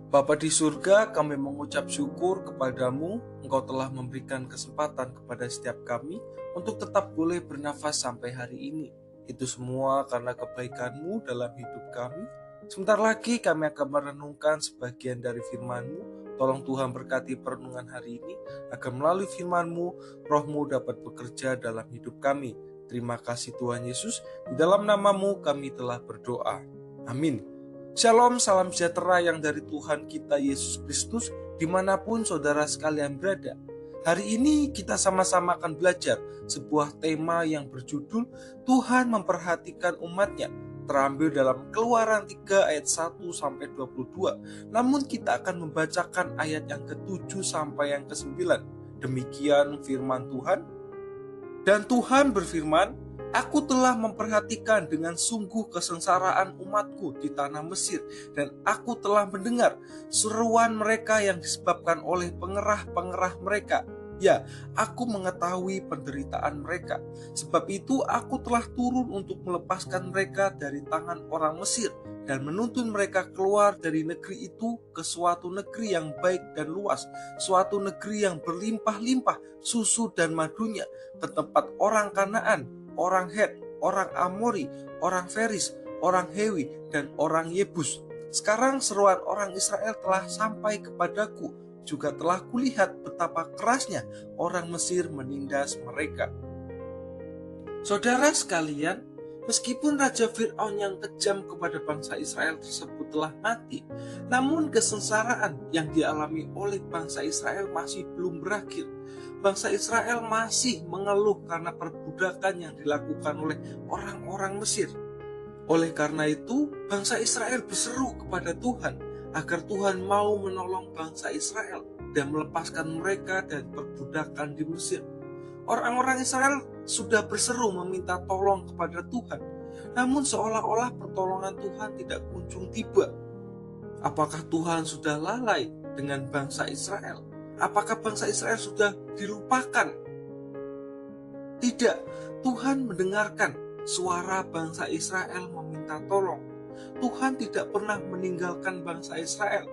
Bapa di surga, kami mengucap syukur kepadamu, Engkau telah memberikan kesempatan kepada setiap kami untuk tetap boleh bernafas sampai hari ini. Itu semua karena kebaikan-Mu dalam hidup kami. Sebentar lagi kami akan merenungkan sebagian dari firman-Mu. Tolong Tuhan berkati perenungan hari ini, agar melalui firman-Mu, Roh-Mu dapat bekerja dalam hidup kami. Terima kasih Tuhan Yesus, di dalam nama-Mu kami telah berdoa. Amin. Shalom, salam sejahtera yang dari Tuhan kita Yesus Kristus dimanapun saudara sekalian berada. Hari ini kita sama-sama akan belajar sebuah tema yang berjudul Tuhan memperhatikan umatnya, terambil dalam Keluaran 3 ayat 1-22. Namun kita akan membacakan ayat yang ke-7 sampai yang ke-9. Demikian firman Tuhan. Dan Tuhan berfirman, Aku telah memperhatikan dengan sungguh kesengsaraan umatku di tanah Mesir, dan aku telah mendengar seruan mereka yang disebabkan oleh pengerah-pengerah mereka. Ya, aku mengetahui penderitaan mereka. Sebab itu aku telah turun untuk melepaskan mereka dari tangan orang Mesir dan menuntun mereka keluar dari negeri itu ke suatu negeri yang baik dan luas, suatu negeri yang berlimpah-limpah susu dan madunya, ke tempat orang Kanaan, orang Het, orang Amori, orang Feris, orang Hewi, dan orang Yebus. Sekarang seruan orang Israel telah sampai kepadaku, juga telah kulihat betapa kerasnya orang Mesir menindas mereka. Saudara sekalian, meskipun Raja Fir'aun yang kejam kepada bangsa Israel tersebut telah mati, namun kesengsaraan yang dialami oleh bangsa Israel masih belum berakhir. Bangsa Israel masih mengeluh karena perbudakan yang dilakukan oleh orang-orang Mesir. Oleh karena itu, bangsa Israel berseru kepada Tuhan agar Tuhan mau menolong bangsa Israel dan melepaskan mereka dari perbudakan di Mesir. Orang-orang Israel sudah berseru meminta tolong kepada Tuhan, namun seolah-olah pertolongan Tuhan tidak kunjung tiba. Apakah Tuhan sudah lalai dengan bangsa Israel? Apakah bangsa Israel sudah dilupakan? Tidak, Tuhan mendengarkan suara bangsa Israel meminta tolong. Tuhan tidak pernah meninggalkan bangsa Israel.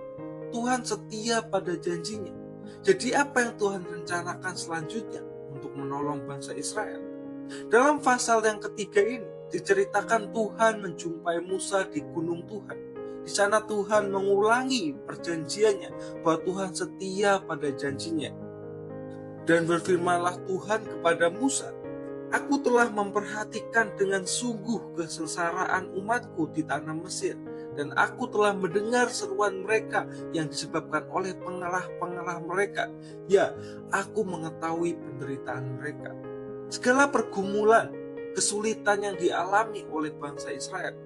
Tuhan setia pada janjinya. Jadi apa yang Tuhan rencanakan selanjutnya untuk menolong bangsa Israel? Dalam pasal yang ketiga ini diceritakan Tuhan menjumpai Musa di gunung Tuhan. Di sana Tuhan mengulangi perjanjiannya bahwa Tuhan setia pada janjinya. Dan berfirmanlah Tuhan kepada Musa, Aku telah memperhatikan dengan sungguh kesengsaraan umatku di tanah Mesir, dan aku telah mendengar seruan mereka yang disebabkan oleh pengerah-pengerah mereka. Ya, aku mengetahui penderitaan mereka. Segala pergumulan, kesulitan yang dialami oleh bangsa Israel,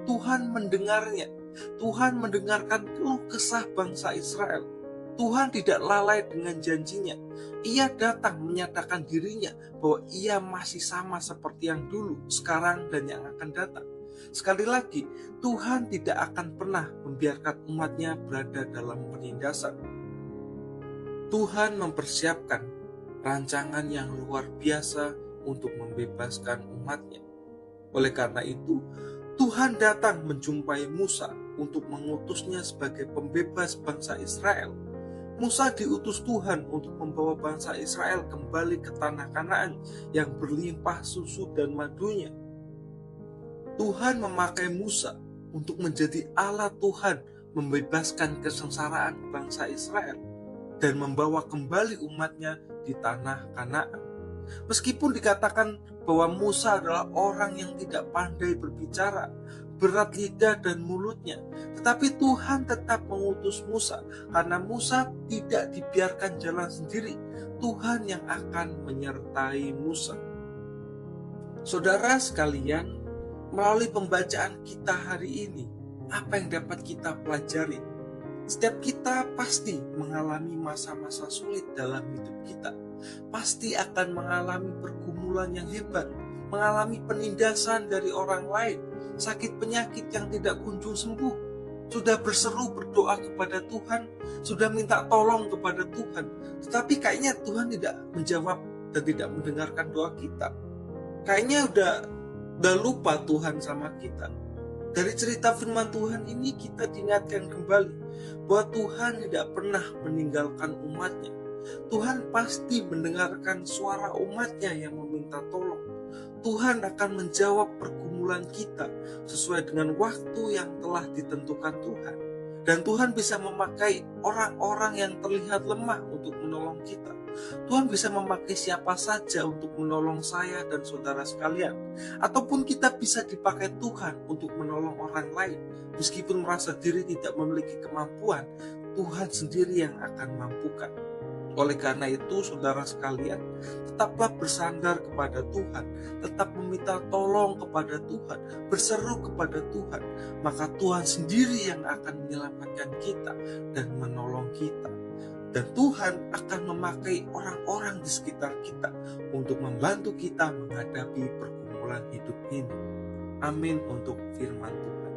Tuhan mendengarnya. Tuhan mendengarkan keluh kesah bangsa Israel. Tuhan tidak lalai dengan janjinya. Ia datang menyatakan dirinya bahwa ia masih sama seperti yang dulu, sekarang, dan yang akan datang. Sekali lagi, Tuhan tidak akan pernah membiarkan umatnya berada dalam penindasan. Tuhan mempersiapkan rancangan yang luar biasa untuk membebaskan umatnya. Oleh karena itu, Tuhan datang menjumpai Musa untuk mengutusnya sebagai pembebas bangsa Israel. Musa diutus Tuhan untuk membawa bangsa Israel kembali ke tanah Kanaan yang berlimpah susu dan madunya. Tuhan memakai Musa untuk menjadi alat Tuhan membebaskan kesengsaraan bangsa Israel dan membawa kembali umatnya di tanah Kanaan. Meskipun dikatakan bahwa Musa adalah orang yang tidak pandai berbicara, berat lidah dan mulutnya, tetapi Tuhan tetap mengutus Musa karena Musa tidak dibiarkan jalan sendiri. Tuhan yang akan menyertai Musa. Saudara sekalian, melalui pembacaan kita hari ini, apa yang dapat kita pelajari? Setiap kita pasti mengalami masa-masa sulit dalam hidup kita. Pasti akan mengalami pergumulan yang hebat, mengalami penindasan dari orang lain, sakit penyakit yang tidak kunjung sembuh. Sudah berseru berdoa kepada Tuhan, sudah minta tolong kepada Tuhan, tetapi kayaknya Tuhan tidak menjawab dan tidak mendengarkan doa kita. Kayaknya udah lupa Tuhan sama kita. Dari cerita firman Tuhan ini kita diingatkan kembali bahwa Tuhan tidak pernah meninggalkan umatnya. Tuhan pasti mendengarkan suara umatnya yang meminta tolong. Tuhan akan menjawab pergumulan kita sesuai dengan waktu yang telah ditentukan Tuhan. Dan Tuhan bisa memakai orang-orang yang terlihat lemah untuk menolong kita. Tuhan bisa memakai siapa saja untuk menolong saya dan saudara sekalian. Ataupun kita bisa dipakai Tuhan untuk menolong orang lain. Meskipun merasa diri tidak memiliki kemampuan, Tuhan sendiri yang akan mampukan. Oleh karena itu, saudara sekalian, tetaplah bersandar kepada Tuhan, tetap meminta tolong kepada Tuhan, berseru kepada Tuhan, maka Tuhan sendiri yang akan menyelamatkan kita dan menolong kita. Dan Tuhan akan memakai orang-orang di sekitar kita untuk membantu kita menghadapi pergumulan hidup ini. Amin untuk firman Tuhan.